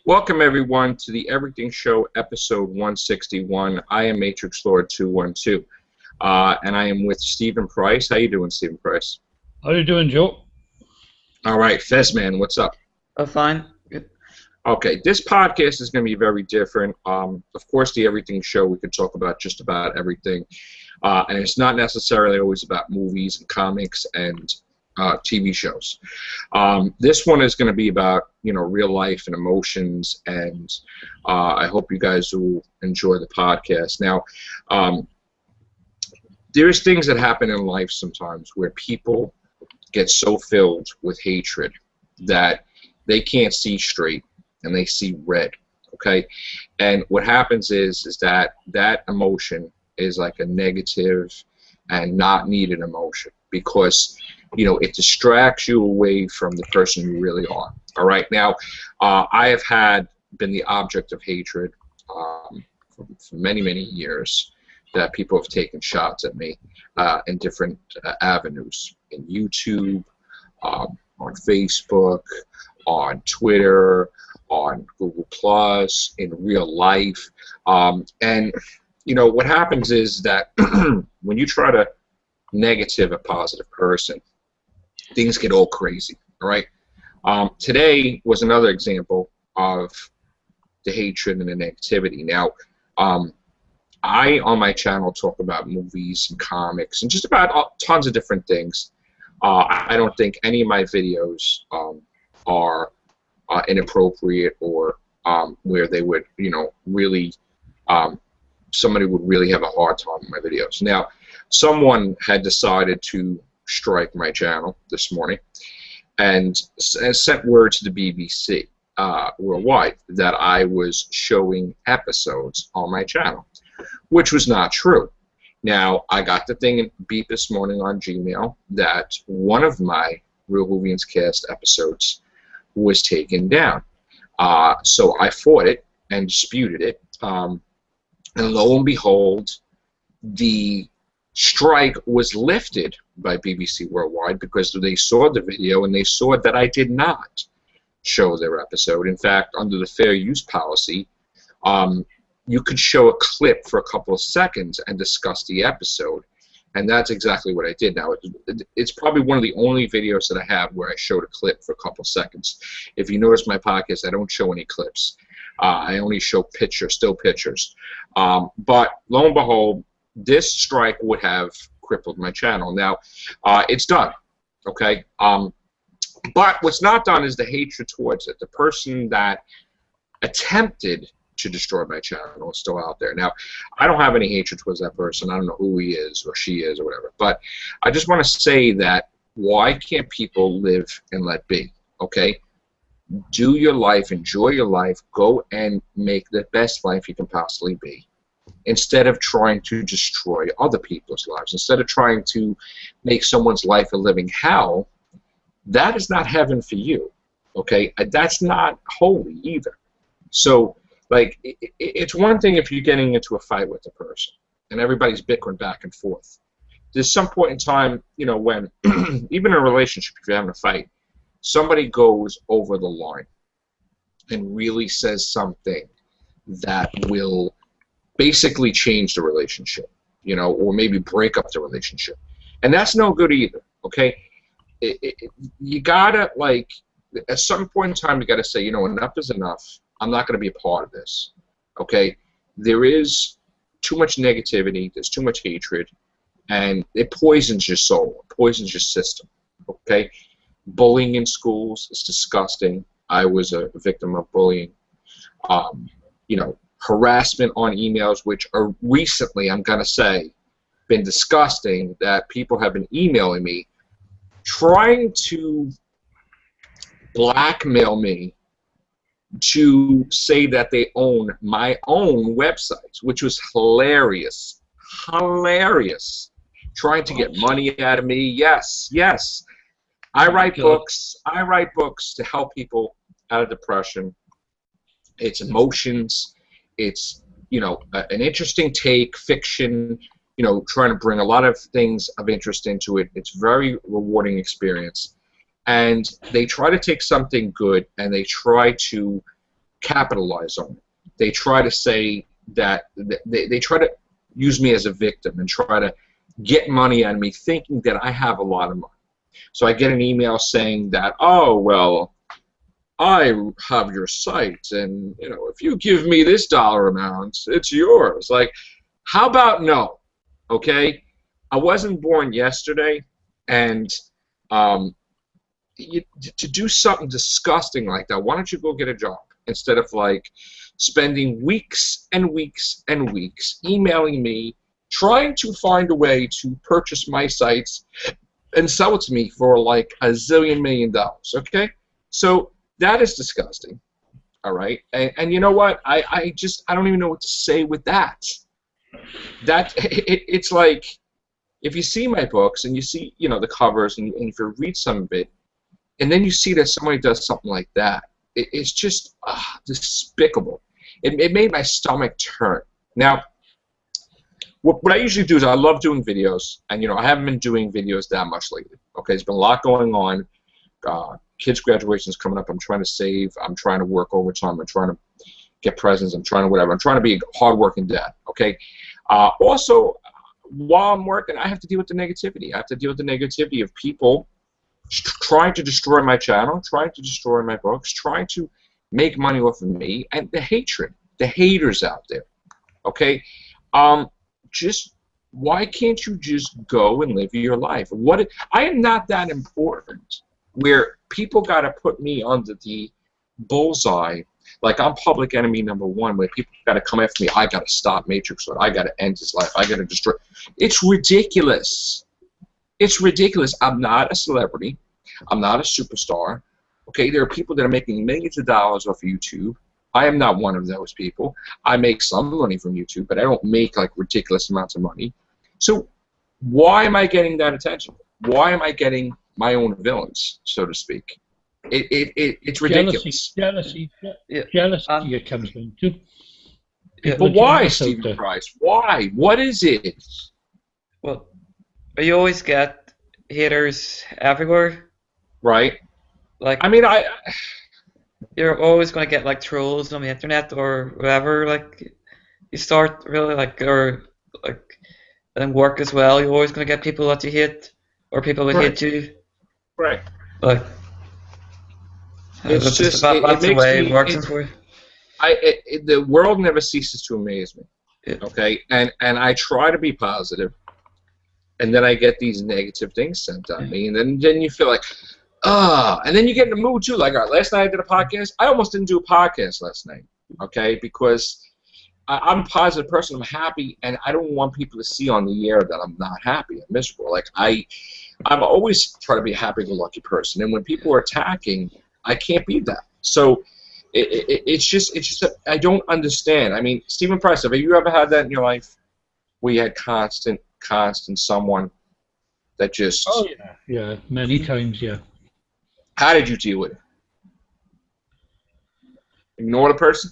Welcome everyone to the Everything Show, episode 161. I am Matrixlord 212, and I am with Stephen Price. How you doing, Stephen Price? How you doing, Joe? All right, Fezman, what's up? Fine. Good. Okay, this podcast is going to be very different. Of course, the Everything Show, we could talk about just about everything, and it's not necessarily always about movies and comics and TV shows. This one is going to be about, real life and emotions, and I hope you guys will enjoy the podcast. Now, there's things that happen in life sometimes where people get so filled with hatred that they can't see straight and they see red, okay? And what happens is that emotion is like a negative and not needed emotion because it distracts you away from the person you really are. All right. Now, I have been the object of hatred for many, many years. That people have taken shots at me in different avenues, in YouTube, on Facebook, on Twitter, on Google Plus, in real life. And what happens is that when you try to negative a positive person, things get all crazy, all right? Today was another example of the hatred and the negativity. Now, I, on my channel, talk about movies and comics and just about tons of different things. I don't think any of my videos are inappropriate or where they would, really, somebody would really have a hard time with my videos. Now, someone had decided to strike my channel this morning and sent word to the BBC worldwide that I was showing episodes on my channel, which was not true. Now, I got the thing beep this morning on Gmail that one of my Real Movies Cast episodes was taken down. So I fought it and disputed it, and lo and behold, the strike was lifted by BBC Worldwide because they saw the video and they saw that I did not show their episode. In fact, under the fair use policy, you could show a clip for a couple of seconds and discuss the episode, and that's exactly what I did. Now, it's probably one of the only videos that I have where I showed a clip for a couple of seconds. If you notice my podcast, I don't show any clips. I only show still pictures. But lo and behold, this strike would have crippled my channel. Now, it's done, okay? But what's not done is the hatred towards it. The person that attempted to destroy my channel is still out there. Now, I don't have any hatred towards that person. I don't know who he is or she is or whatever. But I just want to say that why can't people live and let be, okay? Do your life, enjoy your life, go and make the best life you can possibly be, instead of trying to destroy other people's lives, instead of trying to make someone's life a living hell. That is not heaven for you, okay? That's not holy either. So, like, it's one thing if you're getting into a fight with a person and everybody's bickering back and forth. There's some point in time, when, even in a relationship, if you're having a fight, somebody goes over the line and really says something that will basically change the relationship, or maybe break up the relationship. And that's no good either, okay? You gotta, like, at some point in time, you gotta say, enough is enough. I'm not gonna be a part of this, okay? There is too much negativity, there's too much hatred, and it poisons your soul, it poisons your system, okay? Bullying in schools is disgusting. I was a victim of bullying. Harassment on emails, which are recently, I'm going to say, been disgusting, that people have been emailing me trying to blackmail me to say that they own my own websites, which was hilarious. Hilarious. Trying to get money out of me. Yes, yes. I write books. I write books to help people out of depression. It's emotions. It's, an interesting take, fiction, trying to bring a lot of things of interest into it. It's a very rewarding experience. And they try to take something good and they try to capitalize on it. They try to say that they try to use me as a victim and try to get money out of me, thinking that I have a lot of money. So I get an email saying that, oh, well, I have your site, and if you give me this dollar amount, it's yours. Like, how about no? Okay, I wasn't born yesterday, and to do something disgusting like that, why don't you go get a job instead of like spending weeks and weeks and weeks emailing me, trying to find a way to purchase my sites and sell it to me for like $1 million. Okay, so that is disgusting. All right, and you know what? I don't even know what to say with that. It's like, if you see my books and you see the covers and if you read some of it, and then you see that somebody does something like that, it's just despicable. It made my stomach turn. Now, what I usually do is I love doing videos, and I haven't been doing videos that much lately. Okay, there's been a lot going on. Kids' graduation is coming up. I'm trying to save. I'm trying to work overtime. I'm trying to get presents. I'm trying to whatever. I'm trying to be a hard-working dad. Okay. Also, while I'm working, I have to deal with the negativity. I have to deal with the negativity of people trying to destroy my channel, trying to destroy my books, trying to make money off of me, and the hatred, the haters out there. Okay. Just why can't you just go and live your life? I am not that important where people got to put me under the bullseye, like I'm public enemy #1, where people got to come after me. I got to stop Matrixlord. I got to end his life. I got to destroy. It's ridiculous. It's ridiculous. I'm not a celebrity. I'm not a superstar. Okay, there are people that are making millions of dollars off of YouTube. I am not one of those people. I make some money from YouTube, but I don't make like ridiculous amounts of money. So why am I getting that attention? Why am I getting my own villains, so to speak? It's ridiculous. Jealousy comes into. But why, Stephen Price? Why? What is it? Well, you always get haters everywhere. Right. Like, I mean, you're always going to get like trolls on the internet or whatever. Like, you start really and work as well. You're always going to get people that you hate or people that hate you. Right. Like, it's just that's the way it works for you. The world never ceases to amaze me. Yeah. Okay, and I try to be positive, and then I get these negative things sent at me, and then you feel like, and then you get in the mood too. Like, all right, last night I did a podcast. I almost didn't do a podcast last night. Okay, because I'm a positive person. I'm happy, and I don't want people to see on the air that I'm not happy and miserable. Like I'm always trying to be a happy-go-lucky person, and when people are attacking, I can't be that. So it's just that I don't understand. I mean, Stephen Price, have you ever had that in your life where you had constant someone that just... Oh, yeah, many times, yeah. How did you deal with it? Ignore the person?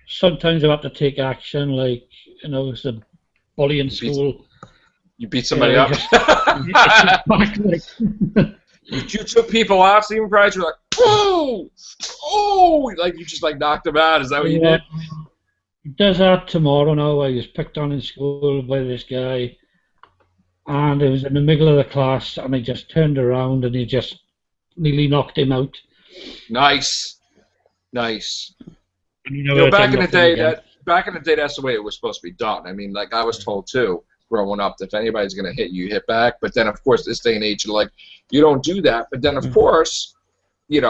Sometimes I have to take action, like, it's a bully in school. You beat somebody up? You took people out, Stephen Price, you're like, oh, like you just like knocked them out. Is that what you did? He does that tomorrow now. I was picked on in school by this guy, and it was in the middle of the class, and I just turned around and he just nearly knocked him out. Nice. Nice. And back in the day, that's the way it was supposed to be done. I mean, like I was told too, growing up, that if anybody's going to hit you, hit back. But then, of course, this day and age, you're like, you don't do that. But then, of course, you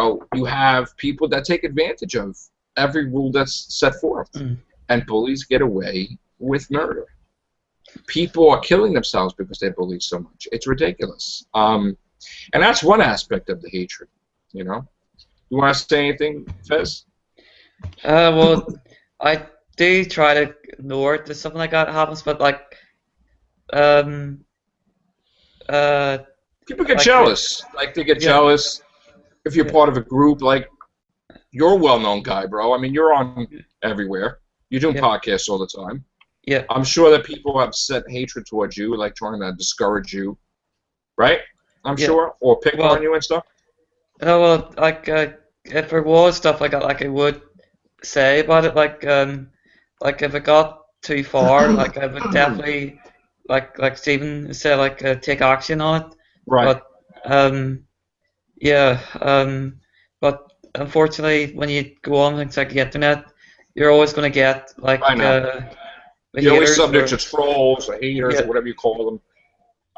have people that take advantage of every rule that's set forth. And bullies get away with murder. People are killing themselves because they bully so much. It's ridiculous. And that's one aspect of the hatred, You want to say anything, Fez? Well, I do try to ignore it if something like that happens, but like, people get jealous. Like they get jealous if you're part of a group. Like you're a well-known guy, bro. I mean, you're on everywhere. You're doing podcasts all the time. Yeah. I'm sure that people have set hatred towards you, like trying to discourage you, right? I'm sure, or pick on you and stuff. Oh well, like if there was stuff like I would say about it, like if it got too far, like I would definitely, like Stephen said, like take action on it. Right. But yeah, but unfortunately, when you go on things like the internet, you're always going to get I like know. the You're always haters subject or to trolls or haters or yeah, whatever you call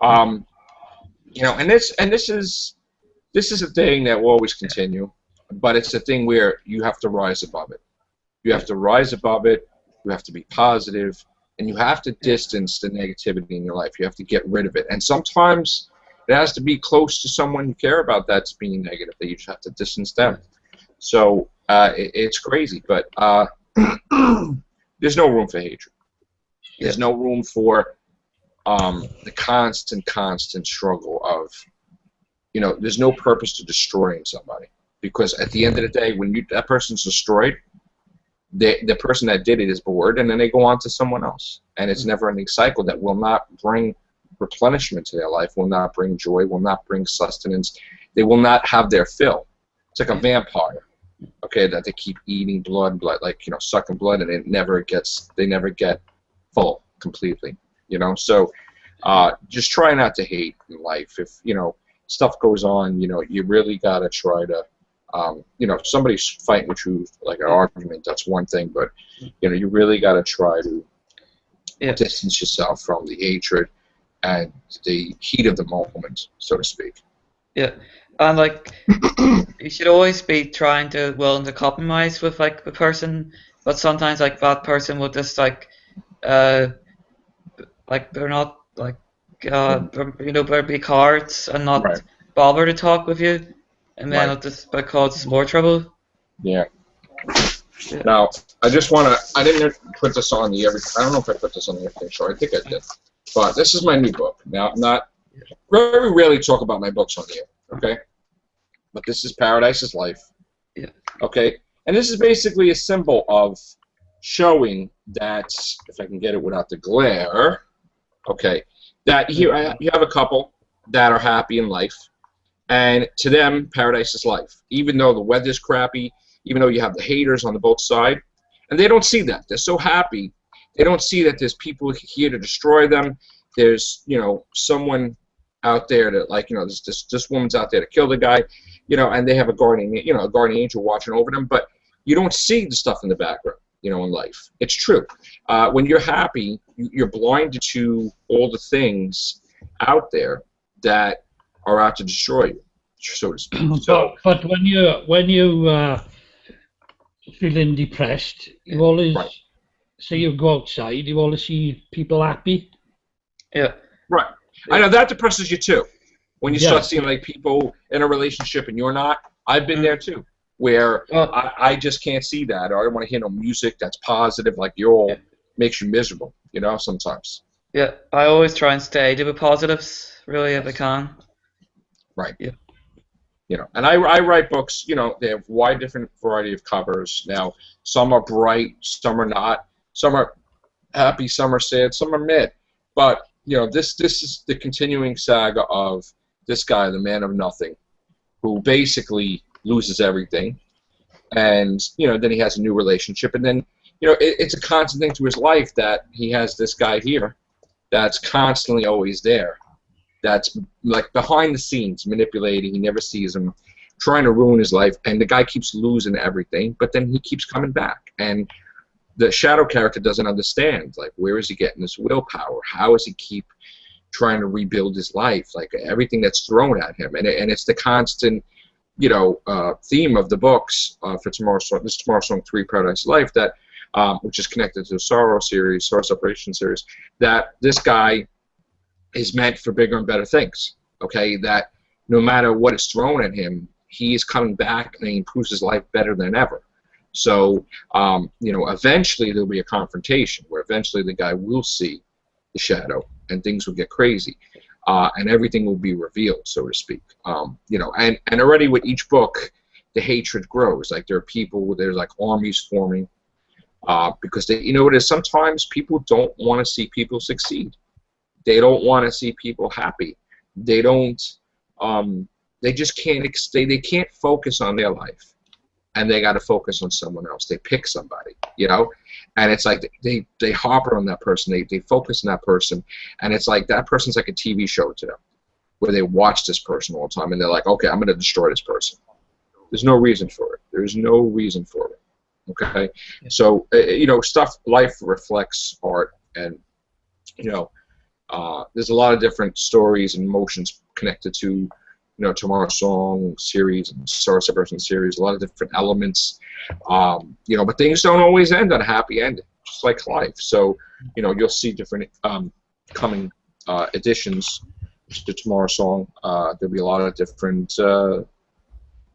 them. You know, and this is a thing that will always continue, but it's a thing where you have to rise above it. You have to rise above it. You have to be positive, and you have to distance the negativity in your life. You have to get rid of it. And sometimes it has to be close to someone you care about that's being negative, that you just have to distance them. So it's crazy, but there's no room for hatred. There's no room for the constant struggle of, you know, there's no purpose to destroying somebody, because at the end of the day, when that person's destroyed, the person that did it is bored, and then they go on to someone else, and it's a never-ending cycle that will not bring replenishment to their life, will not bring joy, will not bring sustenance. They will not have their fill. It's like a vampire, okay, that they keep eating blood, like, you know, sucking blood, and they never get full completely, you know. So just try not to hate in life. If, you know, stuff goes on, you know, you really got to try to, you know, if somebody's fighting with you, like an argument, that's one thing, but, you know, you really got to try to distance yourself from the hatred and the heat of the moment, so to speak. yeah, and like you should always be trying to willing to compromise with like the person, but sometimes like that person will just uh like they're not like you know, they're big hearts and Right. not bother to talk with you, and then Right. it just causes more trouble. Yeah. Yeah. Now, I just want to, I didn't put this on the I don't know if I put this on the Everything Show. I think I did. But this is my new book. Now, I'm not, very rarely talk about my books on here, okay? But this is Paradise is Life, Yeah. okay? And this is basically a symbol of showing that, if I can get it without the glare, okay, that here you have a couple that are happy in life, and to them, paradise is life. Even though the weather's crappy, even though you have the haters on the both side, and they don't see that. They're so happy. They don't see that there's people here to destroy them. There's, you know, someone out there that, like, you know, this woman's out there to kill the guy, you know, and they have a guardian, you know, a guardian angel watching over them, but you don't see the stuff in the background, you know, in life. It's true. When you're happy, you're blinded to all the things out there that are out to destroy you, so to speak. So, but when you feeling depressed, you always right. say you go outside, you always see people happy. Yeah. Right. I know that depresses you too. When you Yeah. start seeing like people in a relationship and you're not, I've been there too, where I just can't see that, or I don't want to hear no music that's positive, like you're all makes you miserable, you know, sometimes. Yeah, I always try and stay to the positives, really, if I can. Right. Yeah. You know, and I write books, you know, they have wide different variety of covers. Now, some are bright, some are not, some are happy, some are sad, some are mid. But, you know, this is the continuing saga of this guy, the man of nothing, who basically loses everything. And, you know, then he has a new relationship. And then, you know, it's a constant thing to his life that he has this guy here that's constantly always there. That's like behind the scenes, manipulating. He never sees him, trying to ruin his life. And the guy keeps losing everything, but then he keeps coming back. And the shadow character doesn't understand, like, where is he getting this willpower? How does he keep trying to rebuild his life? Like, everything that's thrown at him. And it's the constant, you know, theme of the books for Tomorrow's Song 3, Paradise Life, that which is connected to the Sorrow series, Sorrow Separation series, that this guy is meant for bigger and better things, okay? That no matter what is thrown at him, he is coming back and he improves his life better than ever. So, you know, eventually there'll be a confrontation where eventually the guy will see the shadow and things will get crazy, and everything will be revealed, so to speak. You know, and already with each book, the hatred grows. Like, there are people, there's like armies forming, because they, you know what it is, sometimes people don't want to see people succeed. They don't want to see people happy. They don't. They just can't. They can't focus on their life. and they got to focus on someone else. They pick somebody, you know, and it's like they hopper on that person. They focus on that person, and it's like that person's like a TV show to them, where they watch this person all the time, and they're like, okay, I'm going to destroy this person. There's no reason for it. There's no reason for it. Okay, so you know, life reflects art, and you know, there's a lot of different stories and emotions connected to, you know, Tomorrow's Song series and Star Person series. A lot of different elements, you know, but things don't always end on a happy ending, just like life. So, you know, you'll see different coming additions to Tomorrow's Song. There'll be a lot of different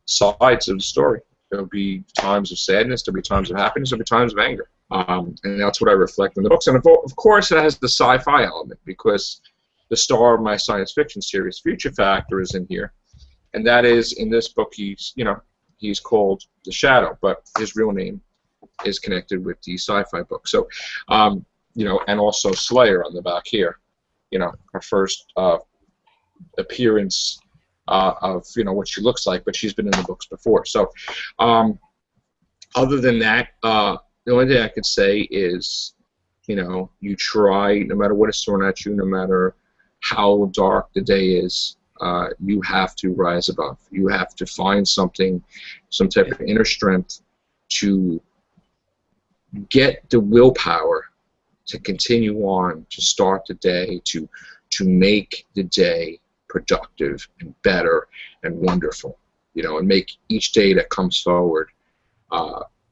sides of the story. There'll be times of sadness, there'll be times of happiness, there'll be times of anger. And that's what I reflect in the books. And of course it has the sci-fi element, because the star of my science fiction series, Future Factor, is in here. And that is, in this book, he's called The Shadow, but his real name is connected with the sci-fi book. So, you know, and also Slayer on the back here. You know, her first appearance of, you know, what she looks like, but she's been in the books before. So, other than that, the only thing I could say is, you know, you try, no matter what is thrown at you, no matter how dark the day is, you have to rise above. You have to find something, some type of inner strength to get the willpower to continue on, to start the day, to make the day productive and better and wonderful, you know, and make each day that comes forward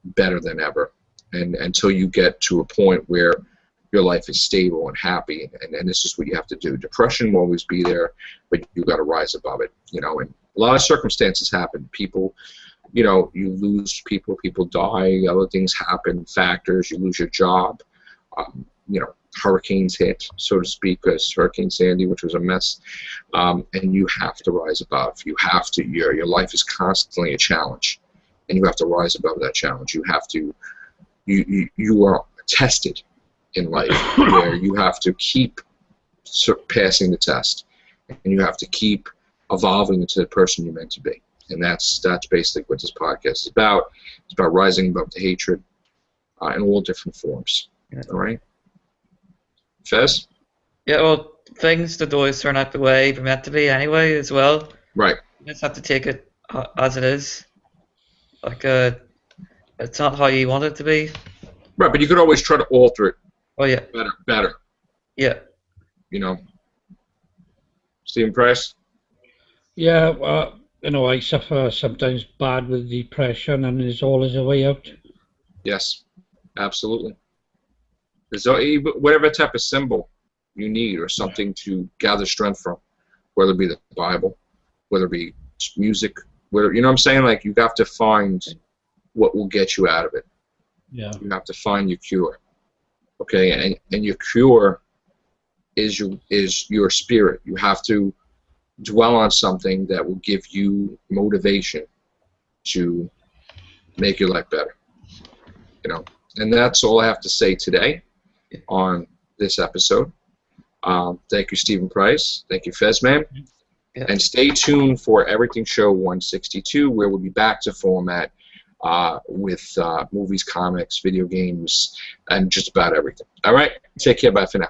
better than ever, and until you get to a point where your life is stable and happy, and this is what you have to do. Depression will always be there, but you got to rise above it, you know. And a lot of circumstances happen. People, you know, you lose people, people die, other things happen, factors, you lose your job, you know, hurricanes hit, so to speak, because Hurricane Sandy, which was a mess, and you have to rise above. You have to, your life is constantly a challenge, and you have to rise above that challenge. You have to, you are tested in life, where you have to keep passing the test, and you have to keep evolving into the person you're meant to be. And that's basically what this podcast is about. It's about rising above the hatred in all different forms. All right, Fez? Yeah, well, things don't always turn out the way they're meant to be anyway, as well. Right. You just have to take it as it is. Like, it's not how you want it to be. Right, but you could always try to alter it. Oh, yeah. Better. Yeah. You know. Stephen Price? Yeah, well, you know, I suffer sometimes bad with depression, and there's always a way out. Yes, absolutely. There's whatever type of symbol you need, or something to gather strength from, whether it be the Bible, whether it be music, whether, you know what I'm saying? Like, you have to find what will get you out of it. Yeah. You have to find your cure. Okay, and your cure is your spirit. You have to dwell on something that will give you motivation to make your life better. You know, and that's all I have to say today on this episode. Thank you, Stephen Price. Thank you, Fezman. Yeah. And stay tuned for Everything Show 162, where we'll be back to format with movies, comics, video games, and just about everything. All right? Take care. Bye for now.